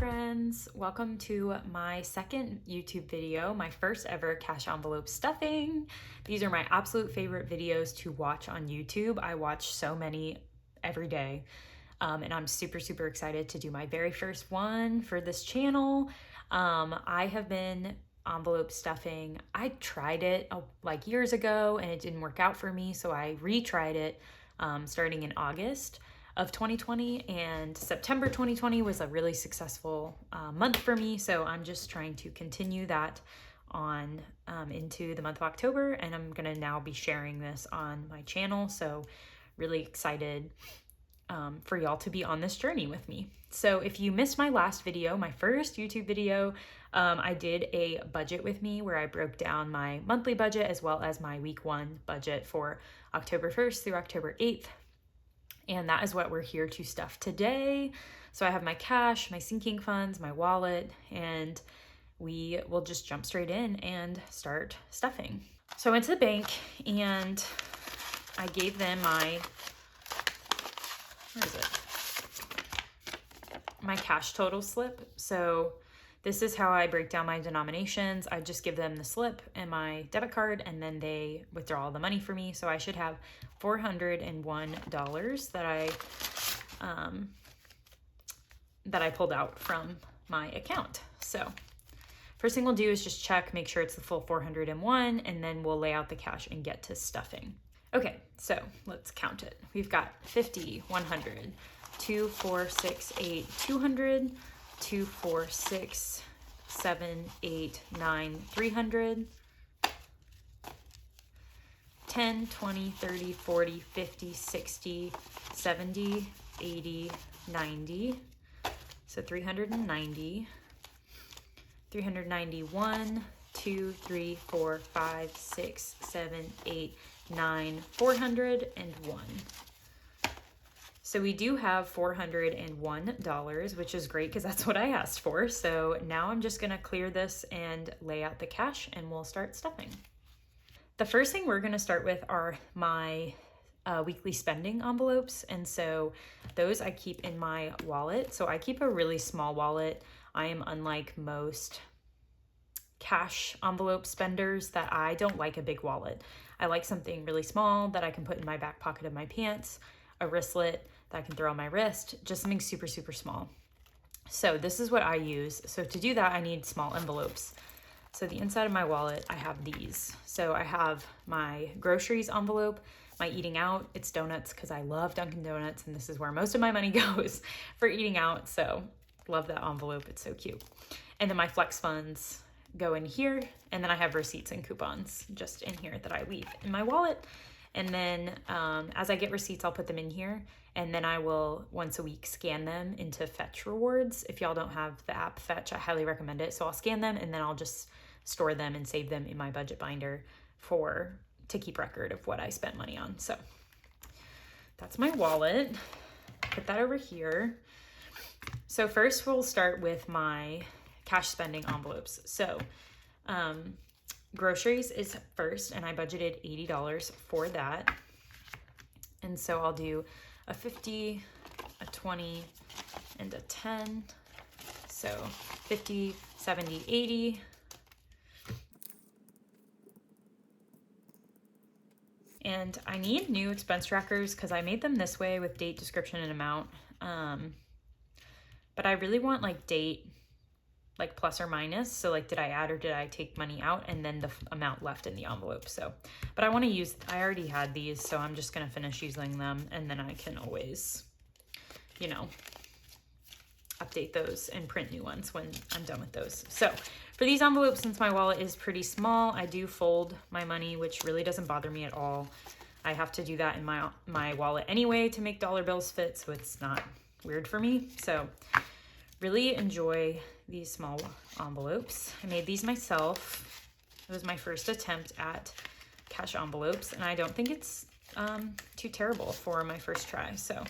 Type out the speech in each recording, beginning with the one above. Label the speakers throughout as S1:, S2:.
S1: friends, welcome to my second YouTube video, my first ever cash envelope stuffing. These are my absolute favorite videos to watch on YouTube. I watch so many every day, and I'm super excited to do my very first one for this channel. I have been envelope stuffing. I tried it like years ago and it didn't work out for me, so I retried it starting in August of 2020, and September 2020 was a really successful month for me, so I'm just trying to continue that on into the month of October, and I'm gonna now be sharing this on my channel, so really excited for y'all to be on this journey with me. So if you missed my last video, my first YouTube video, I did a budget with me where I broke down my monthly budget as well as my week 1 budget for October 1st through October 8th. And that is what we're here to stuff today. So I have my cash, my sinking funds, my wallet, and we will just jump straight in and start stuffing. So I went to the bank and I gave them my, my cash total slip. So this is how I break down my denominations. I just give them the slip and my debit card, and then they withdraw all the money for me. So I should have $401 that I pulled out from my account. So first thing we'll do is just check, make sure it's the full 401, and then we'll lay out the cash and get to stuffing. Okay, so let's count it. We've got 50, 100, 2, 4, 6, 8, 200, 2, 4, 6, 7, 8, 9, 300, 10, 20, 30, 40, 50, 60, 70, 80, 90. So 390, 391, 2, 3, 4, 5, 6, 7, 8, 9, 401. So we do have $401, which is great because that's what I asked for. So now I'm just gonna clear this and lay out the cash and we'll start stuffing. The first thing we're gonna start with are my weekly spending envelopes. And so those I keep in my wallet. So I keep a really small wallet. I am unlike most cash envelope spenders that I don't like a big wallet. I like something really small that I can put in my back pocket of my pants, a wristlet that I can throw on my wrist, just something super small. So this is what I use. So to do that, I need small envelopes. So the inside of my wallet, I have these. So I have my groceries envelope, my eating out, it's donuts because I love Dunkin' Donuts and this is where most of my money goes for eating out. So love that envelope, it's so cute. And then my flex funds go in here, and then I have receipts and coupons just in here that I leave in my wallet. And then as I get receipts, I'll put them in here, and then I will once a week scan them into Fetch Rewards. If y'all don't have the app Fetch, I highly recommend it. So I'll scan them and then I'll just store them and save them in my budget binder to keep record of what I spent money on. So that's my wallet. Put that over here. So first we'll start with my cash spending envelopes. So groceries is first, and I budgeted $80 for that. And so I'll do a 50, a 20, and a 10. So 50, 70, 80. And I need new expense trackers because I made them this way with date, description, and amount. But I really want like date, like plus or minus. So like, did I add or did I take money out, and then the amount left in the envelope. So, but I want to use, I already had these, so I'm just going to finish using them, and then I can always, you know, update those and print new ones when I'm done with those. So for these envelopes, since my wallet is pretty small, I do fold my money, which really doesn't bother me at all. I have to do that in my wallet anyway to make dollar bills fit, so it's not weird for me. So really enjoy these small envelopes. I made these myself. It was my first attempt at cash envelopes, and I don't think it's too terrible for my first try. So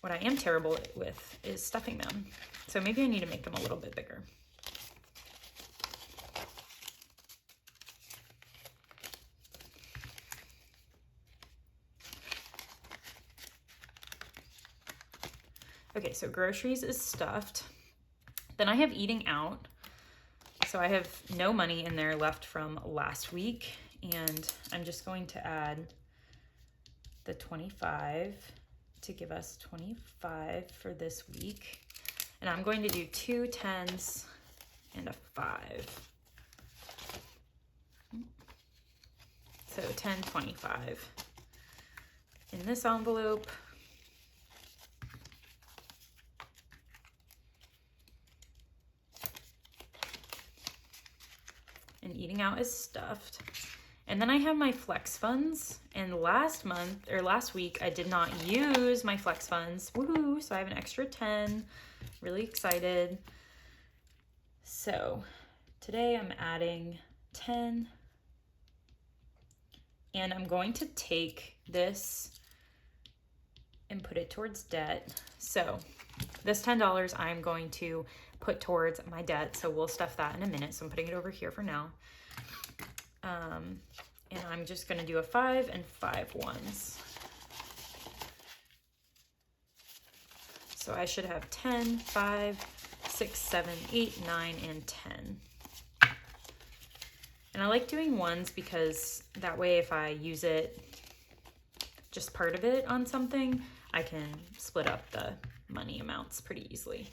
S1: what I am terrible with is stuffing them. So maybe I need to make them a little bit bigger. Okay, so groceries is stuffed. Then I have eating out. So I have no money in there left from last week, and I'm just going to add the 25 to give us 25 for this week. And I'm going to do 2 10s and a 5. So 10, 25 in this envelope. And eating out is stuffed. And then I have my flex funds. And last week, I did not use my flex funds. Woohoo! So I have an extra 10. Really excited. So today I'm adding 10. And I'm going to take this and put it towards debt. So this $10 I'm going to put towards my debt. So we'll stuff that in a minute. So I'm putting it over here for now. And I'm just going to do a 5 and 5 ones. So I should have 10, 5, 6, 7, 8, 9, and 10. And I like doing ones because that way if I use it, just part of it on something, I can split up the money amounts pretty easily.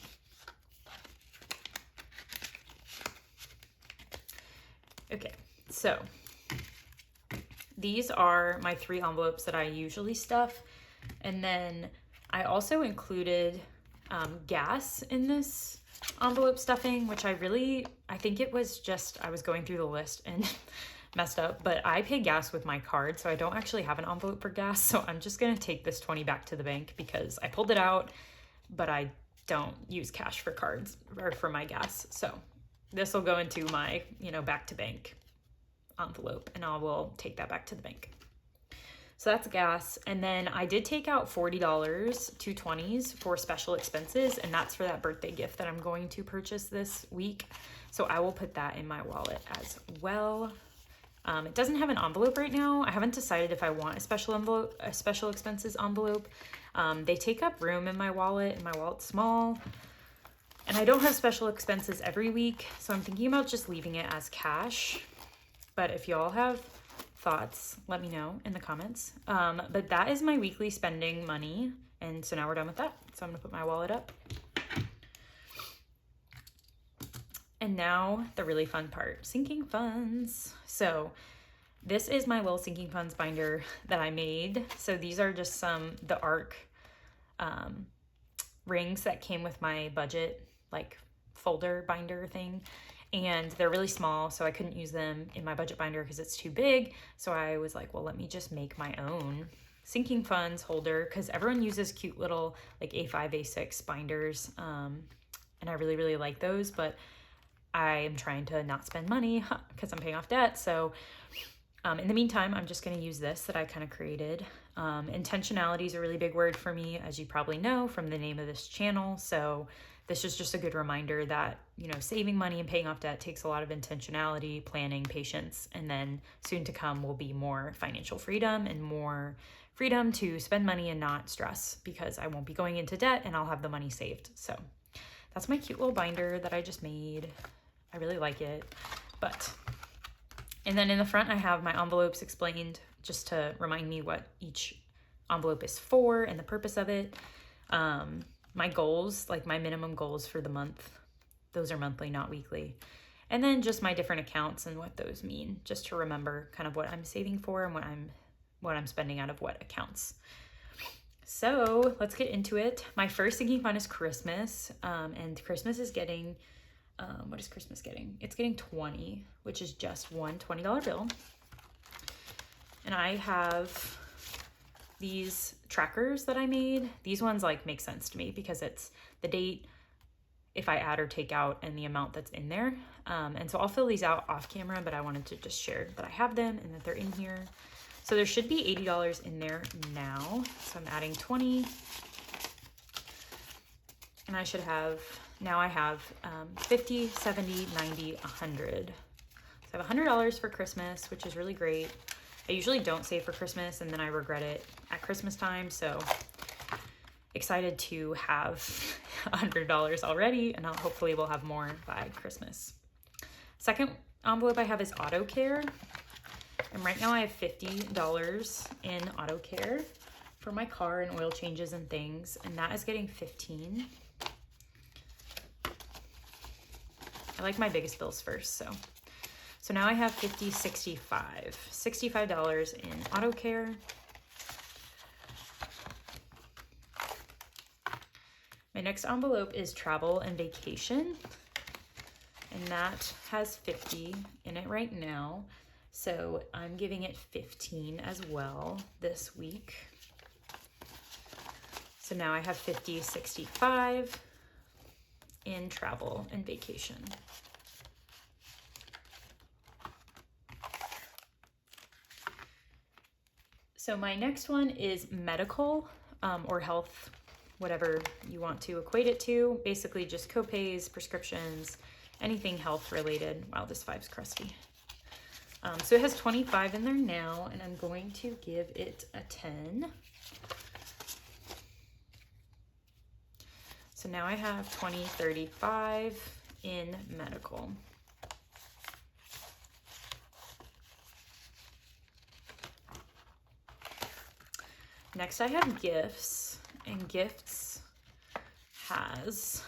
S1: Okay, so these are my 3 envelopes that I usually stuff. And then I also included gas in this envelope stuffing, which I think it was just, I was going through the list and messed up, but I pay gas with my card, so I don't actually have an envelope for gas. So I'm just gonna take this 20 back to the bank because I pulled it out, but I don't use cash for cards or for my gas. So this will go into my, back to bank envelope, and I will take that back to the bank. So that's gas. And then I did take out $40, 2 20s for special expenses, and that's for that birthday gift that I'm going to purchase this week. So I will put that in my wallet as well. It doesn't have an envelope right now. I haven't decided if I want a special expenses envelope. They take up room in my wallet, and my wallet's small. And I don't have special expenses every week, so I'm thinking about just leaving it as cash. But if y'all have thoughts, let me know in the comments. But that is my weekly spending money. And so now we're done with that. So I'm gonna put my wallet up. And now the really fun part, sinking funds. So this is my little sinking funds binder that I made. So these are just the ARC rings that came with my budget, like folder binder thing. And they're really small, so I couldn't use them in my budget binder because it's too big. So I was like, well, let me just make my own sinking funds holder, because everyone uses cute little like A5, A6 binders. And I really, really like those, but I am trying to not spend money because I'm paying off debt. So in the meantime, I'm just going to use this that I kind of created. Intentionality is a really big word for me, as you probably know from the name of this channel. So this is just a good reminder that, saving money and paying off debt takes a lot of intentionality, planning, patience, and then soon to come will be more financial freedom and more freedom to spend money and not stress, because I won't be going into debt and I'll have the money saved. So that's my cute little binder that I just made. I really like it. And then in the front, I have my envelopes explained just to remind me what each envelope is for and the purpose of it. My goals, like my minimum goals for the month, those are monthly, not weekly. And then just my different accounts and what those mean, just to remember kind of what I'm saving for and what I'm spending out of what accounts. So let's get into it. My first sinking fund is Christmas, and Christmas is getting, what is Christmas getting? It's getting 20, which is just one $20 bill. And I have these trackers that I made. These ones make sense to me because it's the date, if I add or take out, and the amount that's in there. And so I'll fill these out off camera, but I wanted to just share that I have them and that they're in here. So there should be $80 in there now. So I'm adding 20. And I should have, now I have 50, 70, 90, 100. So I have $100 for Christmas, which is really great. I usually don't save for Christmas and then I regret it at Christmas time. So excited to have $100 already, and hopefully we'll have more by Christmas. Second envelope I have is auto care. And right now I have $50 in auto care for my car and oil changes and things, and that is getting $15. I like my biggest bills first, so now I have $65 in auto care. My next envelope is travel and vacation, and that has 50 in it right now. So I'm giving it 15 as well this week. So now I have 65 in travel and vacation. So my next one is medical or health, whatever you want to equate it to. Basically just co-pays, prescriptions, anything health related. Wow, this 5's crusty. So it has 25 in there now, and I'm going to give it a 10. So now I have 35 in medical. Next I have gifts, and gifts has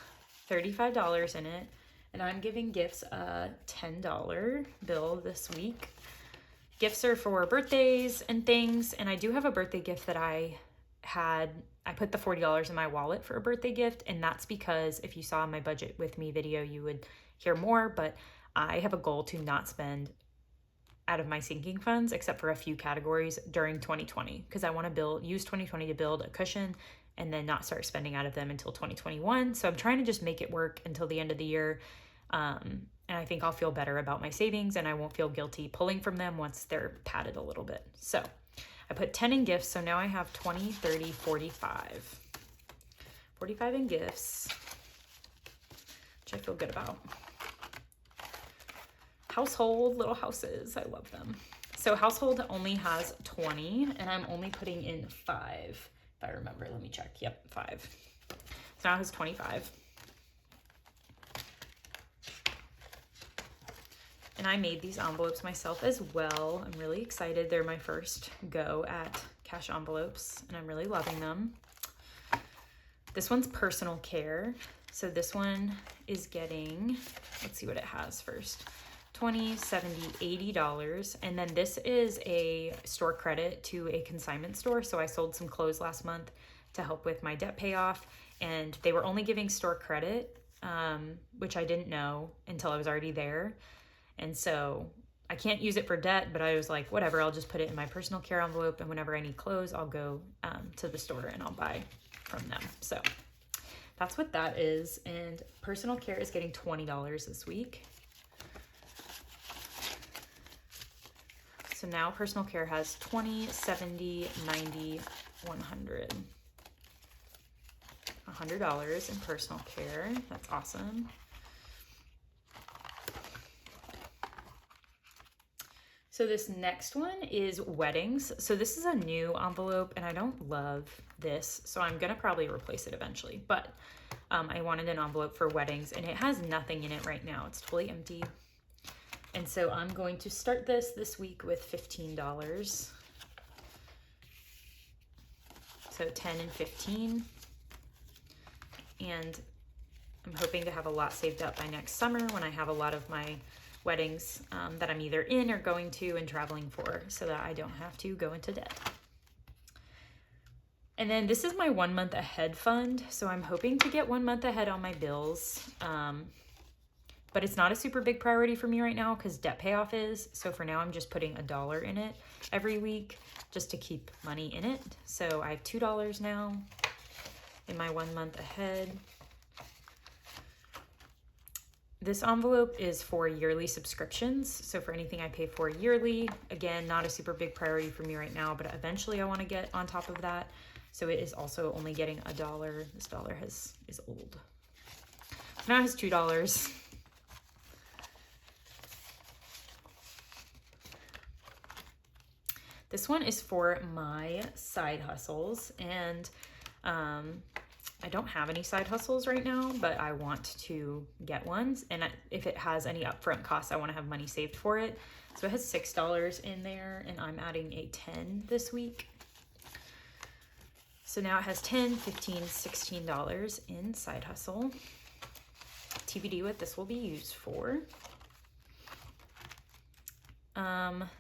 S1: $35 in it. And I'm giving gifts a $10 bill this week. Gifts are for birthdays and things. And I do have a birthday gift that I put the $40 in my wallet for a birthday gift. And that's because if you saw my budget with me video, you would hear more. But I have a goal to not spend out of my sinking funds, except for a few categories during 2020. Because I want to use 2020 to build a cushion and then not start spending out of them until 2021. So I'm trying to just make it work until the end of the year. And I think I'll feel better about my savings, and I won't feel guilty pulling from them once they're padded a little bit. So I put 10 in gifts. So now I have 20, 30, 45. 45 in gifts, which I feel good about. Household, little houses. I love them. So household only has 20, and I'm only putting in 5. If I remember, let me check. Yep, 5. So now it has 25. And I made these envelopes myself as well. I'm really excited. They're my first go at cash envelopes, and I'm really loving them. This one's personal care. So this one is getting, let's see what it has first. $20, $70, $80. And then this is a store credit to a consignment store. So I sold some clothes last month to help with my debt payoff, and they were only giving store credit, which I didn't know until I was already there. And so I can't use it for debt, but I was like, whatever, I'll just put it in my personal care envelope, and whenever I need clothes, I'll go to the store and I'll buy from them. So that's what that is. And personal care is getting $20 this week. So now personal care has 20, 70, 90, 100. $100 in personal care. That's awesome. So this next one is weddings. So this is a new envelope, and I don't love this, so I'm gonna probably replace it eventually. But I wanted an envelope for weddings, and it has nothing in it right now. It's totally empty. And so I'm going to start this week with $15. So 10 and 15. And I'm hoping to have a lot saved up by next summer when I have a lot of my weddings that I'm either in or going to and traveling for, so that I don't have to go into debt. And then this is my 1 month ahead fund. So I'm hoping to get 1 month ahead on my bills. But it's not a super big priority for me right now because debt payoff is. So for now, I'm just putting $1 in it every week just to keep money in it. So I have $2 now in my 1 month ahead. This envelope is for yearly subscriptions. So for anything I pay for yearly, again, not a super big priority for me right now, but eventually I want to get on top of that. So it is also only getting $1. This dollar is old. Now it has $2. This one is for my side hustles, and I don't have any side hustles right now, but I want to get ones. And if it has any upfront costs, I want to have money saved for it. So it has $6 in there, and I'm adding a 10 this week. So now it has $10, $15, $16 in side hustle. TBD what this will be used for.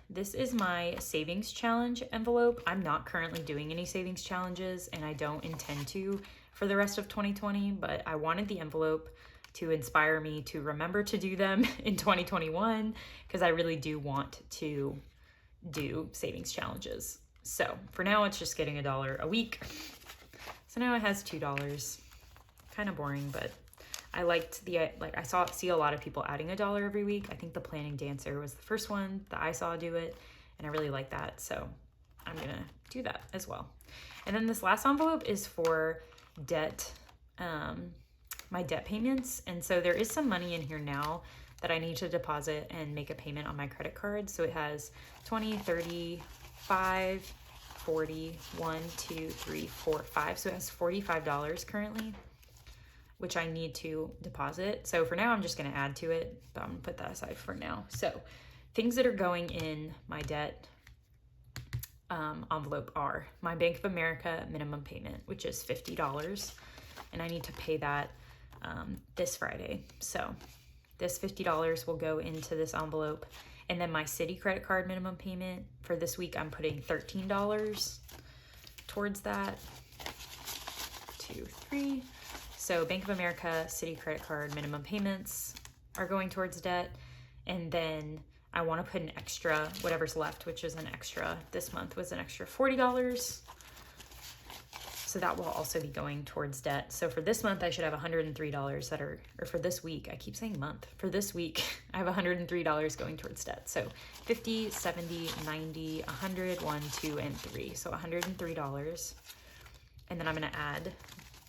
S1: This is my savings challenge envelope. I'm not currently doing any savings challenges, and I don't intend to for the rest of 2020, but I wanted the envelope to inspire me to remember to do them in 2021, because I really do want to do savings challenges. So for now, it's just getting $1 a week. So now it has $2. Kind of boring, but I liked see a lot of people adding $1 every week. I think the Planning Dancer was the first one that I saw do it, and I really like that. So I'm gonna do that as well. And then this last envelope is for debt, my debt payments. And so there is some money in here now that I need to deposit and make a payment on my credit card. So it has 20, 30, 5, 40, 1, 2, 3, 4, 5. So it has $45 currently, which I need to deposit. So for now, I'm just gonna add to it, but I'm gonna put that aside for now. So things that are going in my debt envelope are my Bank of America minimum payment, which is $50, and I need to pay that this Friday. So this $50 will go into this envelope. And then my Citi credit card minimum payment for this week, I'm putting $13 towards that. 2, 3. So Bank of America, Citi credit card minimum payments are going towards debt. And then I want to put an extra, whatever's left, which is an extra, this month was an extra $40. So that will also be going towards debt. So for this month, I should have $103 that are, or for this week, I keep saying month. For this week, I have $103 going towards debt. So 50, 70, 90, 100, 1, 2, and 3. So $103. And then I'm going to add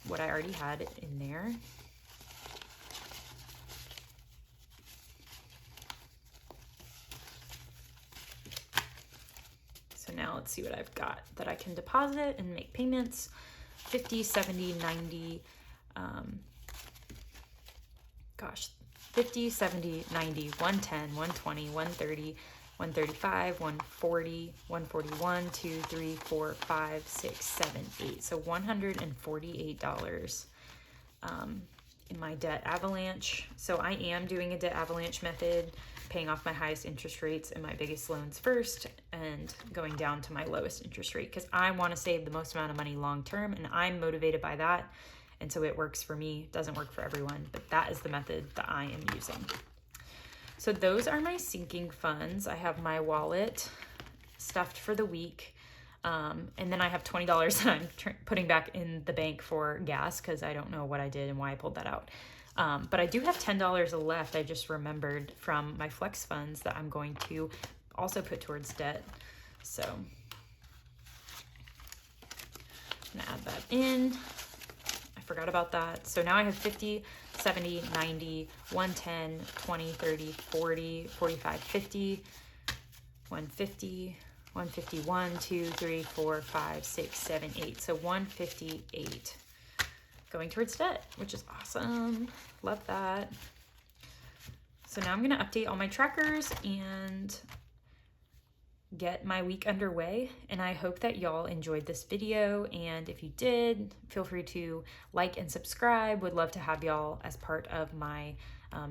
S1: what I already had in there. So now let's see what I've got that I can deposit and make payments. 50, 70, 90, 50, 70, 90, 110, 120, 130, 135, 140, 141, 2, 3, 4, 5, 6, 7, 8. So $148 in my debt avalanche. So I am doing a debt avalanche method, paying off my highest interest rates and my biggest loans first and going down to my lowest interest rate, because I want to save the most amount of money long term, and I'm motivated by that. And so it works for me. It doesn't work for everyone, but that is the method that I am using. So those are my sinking funds. I have my wallet stuffed for the week. And then I have $20 that I'm putting back in the bank for gas, because I don't know what I did and why I pulled that out. But I do have $10 left. I just remembered from my flex funds that I'm going to also put towards debt. So I'm gonna add that in. I forgot about that. So now I have 50, 70, 90, 110, 20, 30, 40, 45, 50, 150, 151, 2, 3, 4, 5, 6, 7, 8. So 158 going towards debt, which is awesome. Love that. So now I'm going to update all my trackers and get my week underway. And I hope that y'all enjoyed this video. And if you did, feel free to like and subscribe. Would love to have y'all as part of my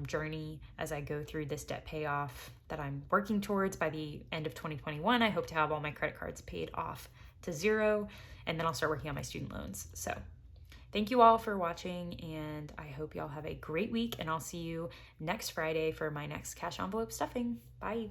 S1: journey as I go through this debt payoff that I'm working towards. By the end of 2021, I hope to have all my credit cards paid off to 0, and then I'll start working on my student loans. So thank you all for watching, and I hope y'all have a great week, and I'll see you next Friday for my next cash envelope stuffing. Bye.